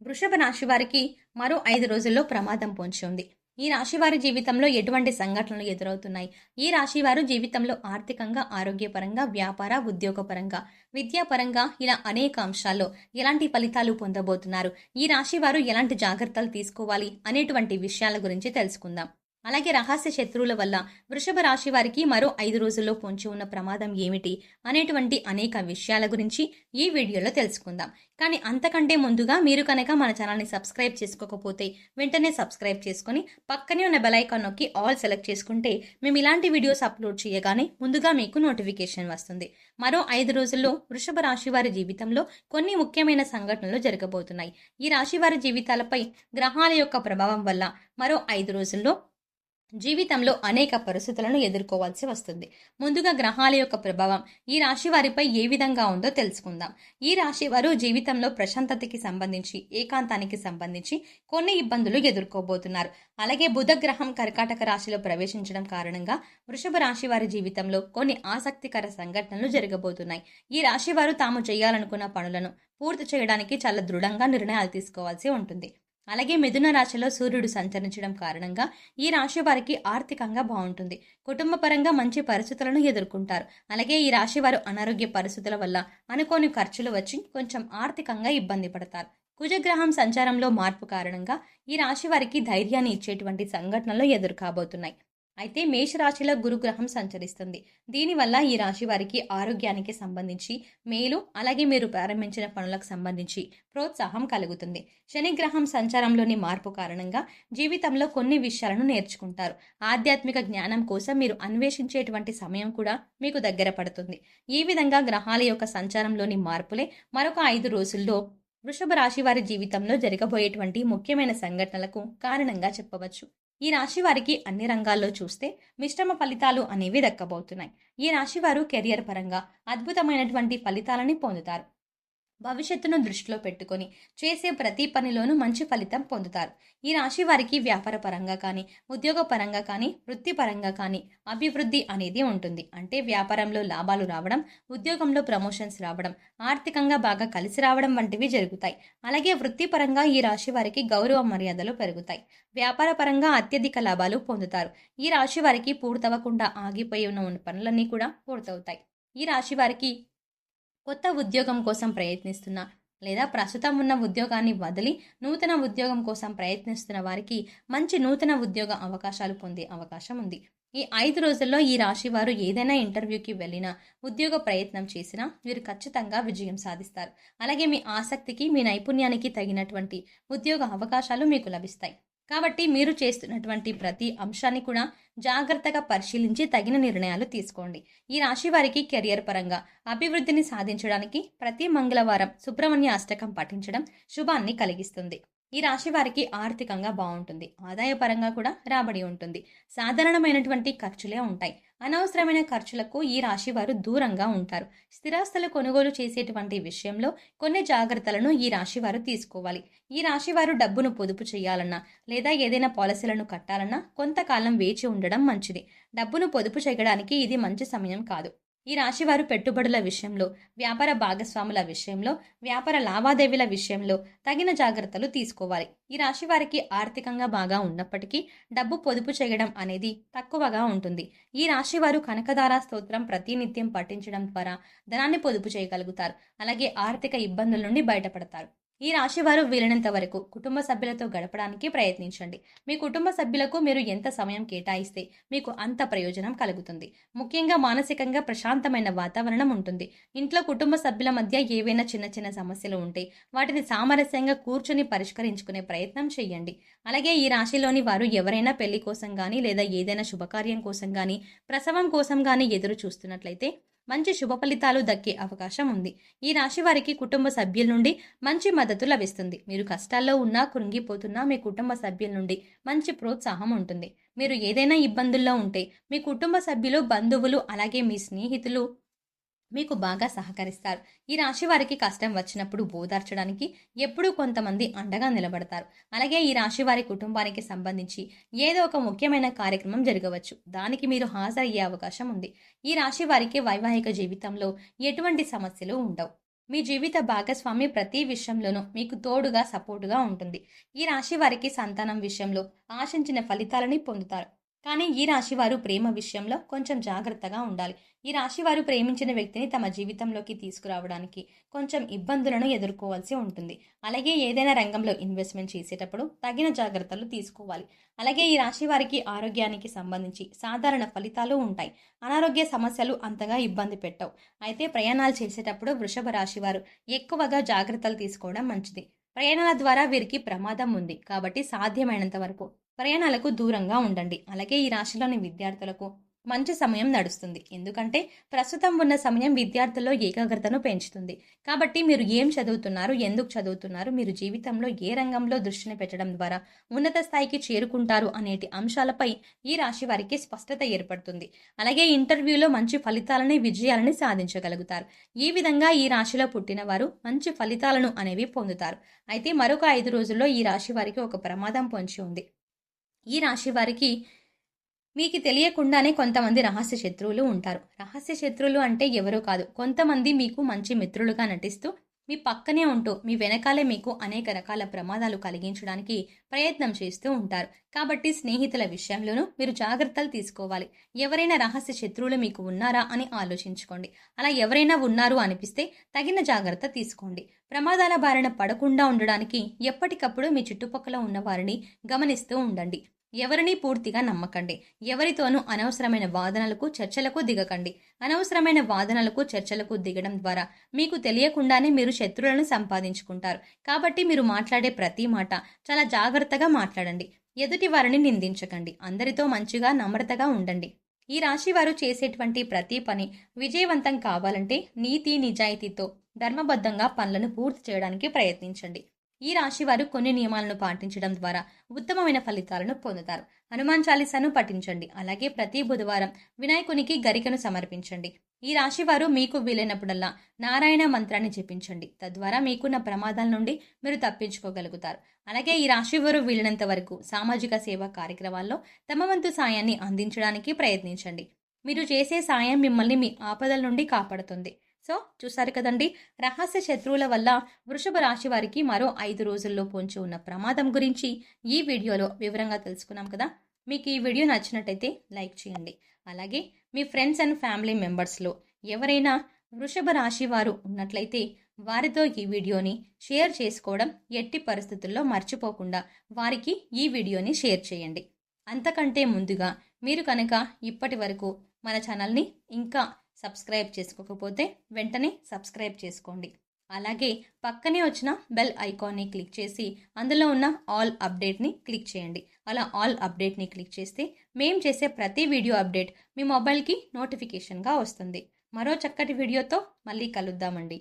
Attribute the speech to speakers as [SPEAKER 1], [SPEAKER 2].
[SPEAKER 1] వృషభ రాశి వారికి మరో 5 రోజుల్లో ప్రమాదం పొంచి ఉంది. ఈ రాశి వారి జీవితంలో ఎటువంటి సంఘటనలు ఎదురవుతున్నాయి? ఈ రాశి వారు జీవితంలో ఆర్థికంగా, ఆరోగ్యపరంగా, వ్యాపార, ఉద్యోగపరంగా, విద్యాపరంగా ఇలా అనేక అంశాల్లో ఎలాంటి ఫలితాలు పొందబోతున్నారు? ఈ రాశి వారు ఎలాంటి జాగ్రత్తలు తీసుకోవాలి అనేటువంటి విషయాల గురించి తెలుసుకుందాం. అలాగే రహస్య శత్రువుల వల్ల వృషభ రాశి వారికి మరో 5 రోజుల్లో పొంచి ఉన్న ప్రమాదం ఏమిటి అనేటువంటి అనేక విషయాల గురించి ఈ వీడియోలో తెలుసుకుందాం. కానీ అంతకంటే ముందుగా మీరు కనుక మన ఛానల్ని సబ్స్క్రైబ్ చేసుకోకపోతే వెంటనే సబ్స్క్రైబ్ చేసుకొని పక్కనే ఉన్న బెల్ ఐకాన్ నొక్కి ఆల్ సెలెక్ట్ చేసుకుంటే మేము ఇలాంటి వీడియోస్ అప్లోడ్ చేయగానే ముందుగా మీకు నోటిఫికేషన్ వస్తుంది. మరో 5 రోజుల్లో వృషభ రాశి వారి జీవితంలో కొన్ని ముఖ్యమైన సంఘటనలు జరగబోతున్నాయి. ఈ రాశి వారి జీవితాలపై గ్రహాల యొక్క ప్రభావం వల్ల మరో 5 రోజుల్లో జీవితంలో అనేక పరిస్థితులను ఎదుర్కోవాల్సి వస్తుంది. ముందుగా గ్రహాల యొక్క ప్రభావం ఈ రాశి వారిపై ఏ విధంగా ఉందో తెలుసుకుందాం. ఈ రాశి వారు జీవితంలో ప్రశాంతతకి సంబంధించి, ఏకాంతానికి సంబంధించి కొన్ని ఇబ్బందులు ఎదుర్కోబోతున్నారు. అలాగే బుధ గ్రహం కర్కాటక రాశిలో ప్రవేశించడం కారణంగా వృషభ రాశి వారి జీవితంలో కొన్ని ఆసక్తికర సంఘటనలు జరగబోతున్నాయి. ఈ రాశి వారు తాము చేయాలనుకున్న పనులను పూర్తి చేయడానికి చాలా దృఢంగా నిర్ణయాలు తీసుకోవాల్సి ఉంటుంది. అలాగే మిథున రాశిలో సూర్యుడు సంచరించడం కారణంగా ఈ రాశి వారికి ఆర్థికంగా బాగుంటుంది. కుటుంబ పరంగా మంచి పరిస్థితులను ఎదుర్కొంటారు. అలాగే ఈ రాశి వారు అనారోగ్య పరిస్థితుల వల్ల అనుకోని ఖర్చులు వచ్చి కొంచెం ఆర్థికంగా ఇబ్బంది పడతారు. కుజగ్రహం సంచారంలో మార్పు కారణంగా ఈ రాశి వారికి ధైర్యాన్ని ఇచ్చేటువంటి సంఘటనలు ఎదురు కాబోతున్నాయి. అయితే మేషరాశిలో గురుగ్రహం సంచరిస్తుంది. దీనివల్ల ఈ రాశి వారికి ఆరోగ్యానికి సంబంధించి మేలు, అలాగే మీరు ప్రారంభించిన పనులకు సంబంధించి ప్రోత్సాహం కలుగుతుంది. శనిగ్రహం సంచారంలోని మార్పు కారణంగా జీవితంలో కొన్ని విషయాలను నేర్చుకుంటారు. ఆధ్యాత్మిక జ్ఞానం కోసం మీరు అన్వేషించేటువంటి సమయం కూడా మీకు దగ్గర పడుతుంది. ఈ విధంగా గ్రహాల యొక్క సంచారంలోని మార్పులే మరొక 5 రోజుల్లో వృషభ రాశి వారి జీవితంలో జరగబోయేటువంటి ముఖ్యమైన సంఘటనలకు కారణంగా చెప్పవచ్చు. ఈ రాశి వారికి అన్ని రంగాల్లో చూస్తే మిశ్రమ ఫలితాలు అనేవి దక్కబోతున్నాయి. ఈ రాశి వారు కెరియర్ పరంగా అద్భుతమైనటువంటి ఫలితాలని పొందుతారు. భవిష్యత్తును దృష్టిలో పెట్టుకొని చేసే ప్రతి పనిలోనూ మంచి ఫలితం పొందుతారు. ఈ రాశి వారికి వ్యాపార పరంగా కానీ, ఉద్యోగ పరంగా కానీ, వృత్తిపరంగా కానీ అభివృద్ధి అనేది ఉంటుంది. అంటే వ్యాపారంలో లాభాలు రావడం, ఉద్యోగంలో ప్రమోషన్స్ రావడం, ఆర్థికంగా బాగా కలిసి రావడం వంటివి జరుగుతాయి. అలాగే వృత్తిపరంగా ఈ రాశి వారికి గౌరవ మర్యాదలు పెరుగుతాయి. వ్యాపార పరంగా అత్యధిక లాభాలు పొందుతారు. ఈ రాశి వారికి పూర్తవకుండా ఆగిపోయి ఉన్న పనులన్నీ కూడా పూర్తవుతాయి. ఈ రాశి వారికి కొత్త ఉద్యోగం కోసం ప్రయత్నిస్తున్న లేదా ప్రస్తుతం ఉన్న ఉద్యోగాన్ని వదిలి నూతన ఉద్యోగం కోసం ప్రయత్నిస్తున్న వారికి మంచి నూతన ఉద్యోగ అవకాశాలు పొందే అవకాశం ఉంది. ఈ 5 రోజుల్లో ఈ రాశి వారు ఏదైనా ఇంటర్వ్యూకి వెళ్ళినా, ఉద్యోగ ప్రయత్నం చేసినా మీరు ఖచ్చితంగా విజయం సాధిస్తారు. అలాగే మీ ఆసక్తికి, మీ నైపుణ్యానికి తగినటువంటి ఉద్యోగ అవకాశాలు మీకు లభిస్తాయి. కాబట్టి మీరు చేస్తున్నటువంటి ప్రతి అంశాన్ని కూడా జాగ్రత్తగా పరిశీలించి తగిన నిర్ణయాలు తీసుకోండి. ఈ రాశి వారికి కెరియర్ పరంగా అభివృద్ధిని సాధించడానికి ప్రతి మంగళవారం సుబ్రహ్మణ్య అష్టకం పఠించడం శుభాన్ని కలిగిస్తుంది. ఈ రాశి వారికి ఆర్థికంగా బాగుంటుంది. ఆదాయపరంగా కూడా రాబడి ఉంటుంది. సాధారణమైనటువంటి ఖర్చులే ఉంటాయి. అనవసరమైన ఖర్చులకు ఈ రాశి వారు దూరంగా ఉంటారు. స్థిరాస్తులు కొనుగోలు చేసేటువంటి విషయంలో కొన్ని జాగ్రత్తలను ఈ రాశి వారు తీసుకోవాలి. ఈ రాశి వారు డబ్బును పొదుపు చేయాలన్నా లేదా ఏదైనా పాలసీలను కట్టాలన్నా కొంతకాలం వేచి ఉండడం మంచిది. డబ్బును పొదుపు చేయడానికి ఇది మంచి సమయం కాదు. ఈ రాశివారు పెట్టుబడుల విషయంలో, వ్యాపార భాగస్వాముల విషయంలో, వ్యాపార లావాదేవీల విషయంలో తగిన జాగ్రత్తలు తీసుకోవాలి. ఈ రాశి వారికి ఆర్థికంగా బాగా ఉన్నప్పటికీ డబ్బు పొదుపు చేయడం అనేది తక్కువగా ఉంటుంది. ఈ రాశి వారు కనకదార స్తోత్రం ప్రతినిత్యం పఠించడం ద్వారా ధనాన్ని పొదుపు చేయగలుగుతారు. అలాగే ఆర్థిక ఇబ్బందుల నుండి బయటపడతారు. ఈ రాశి వారు వీలైనంత వరకు కుటుంబ సభ్యులతో గడపడానికి ప్రయత్నించండి. మీ కుటుంబ సభ్యులకు మీరు ఎంత సమయం కేటాయిస్తే మీకు అంత ప్రయోజనం కలుగుతుంది. ముఖ్యంగా మానసికంగా ప్రశాంతమైన వాతావరణం ఉంటుంది. ఇంట్లో కుటుంబ సభ్యుల మధ్య ఏవైనా చిన్న చిన్న సమస్యలు ఉంటే వాటిని సామరస్యంగా కూర్చొని పరిష్కరించుకునే ప్రయత్నం చేయండి. అలాగే ఈ రాశిలోని వారు ఎవరైనా పెళ్లి కోసం కానీ లేదా ఏదైనా శుభకార్యం కోసం కానీ, ప్రసవం కోసం కానీ ఎదురు చూస్తున్నట్లయితే మంచి శుభ ఫలితాలు దక్కే అవకాశం ఉంది. ఈ రాశి వారికి కుటుంబ సభ్యుల నుండి మంచి మద్దతు లభిస్తుంది. మీరు కష్టాల్లో ఉన్నా, కృంగిపోతున్నా మీ కుటుంబ సభ్యుల నుండి మంచి ప్రోత్సాహం ఉంటుంది. మీరు ఏదైనా ఇబ్బందుల్లో ఉంటే మీ కుటుంబ సభ్యులు, బంధువులు, అలాగే మీ స్నేహితులు మీకు బాగా సహకరిస్తారు. ఈ రాశి వారికి కష్టం వచ్చినప్పుడు ఓదార్చడానికి ఎప్పుడూ కొంతమంది అండగా నిలబడతారు. అలాగే ఈ రాశి వారి కుటుంబానికి సంబంధించి ఏదో ఒక ముఖ్యమైన కార్యక్రమం జరగవచ్చు. దానికి మీరు హాజరయ్యే అవకాశం ఉంది. ఈ రాశి వారికి వైవాహిక జీవితంలో ఎటువంటి సమస్యలు ఉండవు. మీ జీవిత భాగస్వామి ప్రతి విషయంలోనూ మీకు తోడుగా, సపోర్టుగా ఉంటుంది. ఈ రాశి వారికి సంతానం విషయంలో ఆశించిన ఫలితాలని పొందుతారు. కానీ ఈ రాశి వారు ప్రేమ విషయంలో కొంచెం జాగ్రత్తగా ఉండాలి. ఈ రాశి వారు ప్రేమించిన వ్యక్తిని తమ జీవితంలోకి తీసుకురావడానికి కొంచెం ఇబ్బందులను ఎదుర్కోవాల్సి ఉంటుంది. అలాగే ఏదైనా రంగంలో ఇన్వెస్ట్మెంట్ చేసేటప్పుడు తగిన జాగ్రత్తలు తీసుకోవాలి. అలాగే ఈ రాశి వారికి ఆరోగ్యానికి సంబంధించి సాధారణ ఫలితాలు ఉంటాయి. అనారోగ్య సమస్యలు అంతగా ఇబ్బంది పెట్టవు. అయితే ప్రయాణాలు చేసేటప్పుడు వృషభ రాశి వారు ఎక్కువగా జాగ్రత్తలు తీసుకోవడం మంచిది. ప్రయాణాల ద్వారా వీరికి ప్రమాదం ఉంది కాబట్టి సాధ్యమైనంత వరకు ప్రయాణాలకు దూరంగా ఉండండి. అలాగే ఈ రాశిలోని విద్యార్థులకు మంచి సమయం నడుస్తుంది. ఎందుకంటే ప్రస్తుతం ఉన్న సమయం విద్యార్థుల్లో ఏకాగ్రతను పెంచుతుంది. కాబట్టి మీరు ఏం చదువుతున్నారు, ఎందుకు చదువుతున్నారు, మీరు జీవితంలో ఏ రంగంలో దృష్టిని పెట్టడం ద్వారా ఉన్నత స్థాయికి చేరుకుంటారు అనేటి అంశాలపై ఈ రాశి వారికి స్పష్టత ఏర్పడుతుంది. అలాగే ఇంటర్వ్యూలో మంచి ఫలితాలని, విజయాలని సాధించగలుగుతారు. ఈ విధంగా ఈ రాశిలో పుట్టిన వారు మంచి ఫలితాలను అనేవి పొందుతారు. అయితే మరొక 5 రోజుల్లో ఈ రాశి వారికి ఒక ప్రమాదం పొంచి ఉంది. ఈ రాశి వారికి మీకు తెలియకుండానే కొంతమంది రహస్య శత్రువులు ఉంటారు. రహస్య శత్రువులు అంటే ఎవరో కాదు, కొంతమంది మీకు మంచి మిత్రులుగా నటిస్తూ మీ పక్కనే ఉంటూ మీ వెనకాలే మీకు అనేక రకాల ప్రమాదాలు కలిగించడానికి ప్రయత్నం చేస్తూ ఉంటారు. కాబట్టి స్నేహితుల విషయంలోనూ మీరు జాగ్రత్తలు తీసుకోవాలి. ఎవరైనా రహస్య శత్రువులు మీకు ఉన్నారా అని ఆలోచించుకోండి. అలా ఎవరైనా ఉన్నారు అనిపిస్తే తగిన జాగ్రత్త తీసుకోండి. ప్రమాదాల బారిన పడకుండా ఉండడానికి ఎప్పటికప్పుడు మీ చుట్టుపక్కల ఉన్న వారిని గమనిస్తూ ఉండండి. ఎవరినీ పూర్తిగా నమ్మకండి. ఎవరితోనూ అనవసరమైన వాదనలకు, చర్చలకు దిగకండి. అనవసరమైన వాదనలకు, చర్చలకు దిగడం ద్వారా మీకు తెలియకుండానే మీరు శత్రువులను సంపాదించుకుంటారు. కాబట్టి మీరు మాట్లాడే ప్రతి మాట చాలా జాగ్రత్తగా మాట్లాడండి. ఎదుటి వారిని నిందించకండి. అందరితో మంచిగా, నమ్రతగా ఉండండి. ఈ రాశి వారు చేసేటువంటి ప్రతి పని విజయవంతం కావాలంటే నీతి, నిజాయితీతో ధర్మబద్ధంగా పనులను పూర్తి చేయడానికి ప్రయత్నించండి. ఈ రాశి వారు కొన్ని నియమాలను పాటించడం ద్వారా ఉత్తమమైన ఫలితాలను పొందుతారు. హనుమాన్ చాలీసాను పఠించండి. అలాగే ప్రతి బుధవారం వినాయకునికి గరికను సమర్పించండి. ఈ రాశి వారు మీకు వీలైనప్పుడల్లా నారాయణ మంత్రాన్ని జపించండి. తద్వారా మీకున్న ప్రమాదాల నుండి మీరు తప్పించుకోగలుగుతారు. అలాగే ఈ రాశి వారు వీలైనంత వరకు సామాజిక సేవా కార్యక్రమాల్లో తమ వంతు సాయాన్ని అందించడానికి ప్రయత్నించండి. మీరు చేసే సాయం మిమ్మల్ని మీ ఆపదల నుండి కాపాడుతుంది. సో చూసారు కదండి, రహస్య శత్రువుల వల్ల వృషభ రాశి వారికి మరో 5 రోజుల్లో పొంచి ఉన్న ప్రమాదం గురించి ఈ వీడియోలో వివరంగా తెలుసుకున్నాం కదా. మీకు ఈ వీడియో నచ్చినట్టయితే లైక్ చేయండి. అలాగే మీ ఫ్రెండ్స్ అండ్ ఫ్యామిలీ మెంబర్స్లో ఎవరైనా వృషభ రాశి వారు ఉన్నట్లయితే వారితో ఈ వీడియోని షేర్ చేసుకోవడం ఎట్టి పరిస్థితుల్లో మర్చిపోకుండా వారికి ఈ వీడియోని షేర్ చేయండి. అంతకంటే ముందుగా మీరు కనుక ఇప్పటి వరకు మన ఛానల్ని ఇంకా సబ్స్క్రైబ్ చేసుకోకపోతే వెంటనే సబ్స్క్రైబ్ చేసుకోండి. అలాగే పక్కనే వచ్చిన బెల్ ఐకాన్ని క్లిక్ చేసి అందులో ఉన్న ఆల్ అప్డేట్ని క్లిక్ చేయండి. అలా ఆల్ అప్డేట్ని క్లిక్ చేస్తే మేం చేసే ప్రతి వీడియో అప్డేట్ మీ మొబైల్కి నోటిఫికేషన్గా వస్తుంది. మరో చక్కటి వీడియోతో మళ్ళీ కలుద్దామండి.